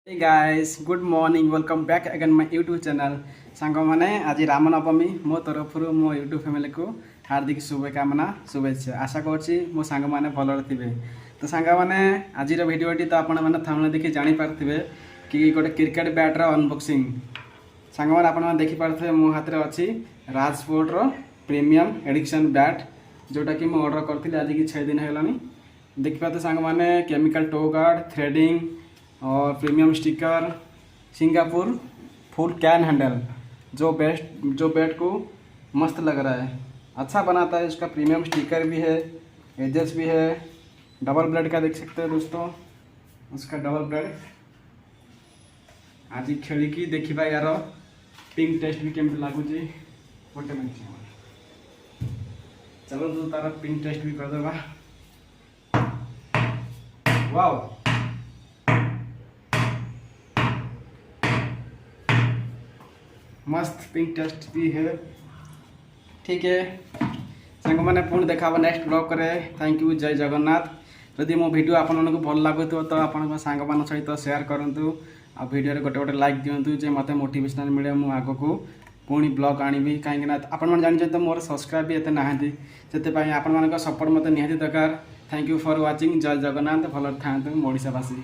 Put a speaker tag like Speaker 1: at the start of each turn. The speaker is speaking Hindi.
Speaker 1: Hey guys, good morning. Welcome back again my YouTube channel. सांग मैंने आज रामनवमी मो तरफ मो यूट्यूब फैमिली को हार्दिक शुभकामना शुभेच्छा आशा करछि मो सांग माने भलर थिबे। तो सांग माने आज भिडियोटी तो आपण माने थंबनेल देखि जानि पारथिबे कि गोटे क्रिकेट बैट रो अनबॉक्सिंग सांग माने आपण माने देखि पारथिबे मो हाथ रे अछि राजस्पोर्ट रो प्रीमियम एडिक्शन बैट जोटा कि मो ऑर्डर करथिले आज कि 6 दिन हेलानी। देखि पाते सांग माने केमिकल टो गार्ड थ्रेडिंग और premium sticker Singapore full can handle जो बैट को मस्त लग रहा है, अच्छा बनाता है। इसका प्रीमियम स्टिकर भी है, एजेस भी है, डबल ब्लेड का देख सकते हैं दोस्तों, उसका डबल ब्लेड। आज खेल की देखा यार पिंक टेस्ट भी केमती लगुच गोटे मिनट चलो तो तार पिंक टेस्ट भी करदेवा। वाओ मस्त पिंक टेस्ट भी है। ठीक है सांग मैंने पुणी देखा नेक्स्ट ब्लॉग करे। थैंक यू, जय जगन्नाथ। जदि मो वीडियो आपण मानक भल लगुथो तो आपण सांग मान सहित शेयर करंतु आ वीडियो रे गोटे गोटे लाइक दियंतु जे मते मोटिवेशनल मिले मु आगो को पुणी ब्लॉग आनिबी। काहेकि ना आपण मान जानि तो मोर सब्सक्राइब भी एते नाहंती, सेते पई आपण मानक सपोर्ट मते निहाती दरकार। Thank you for watching. जय जगन्नाथ। भल थांतु ओडिशावासी।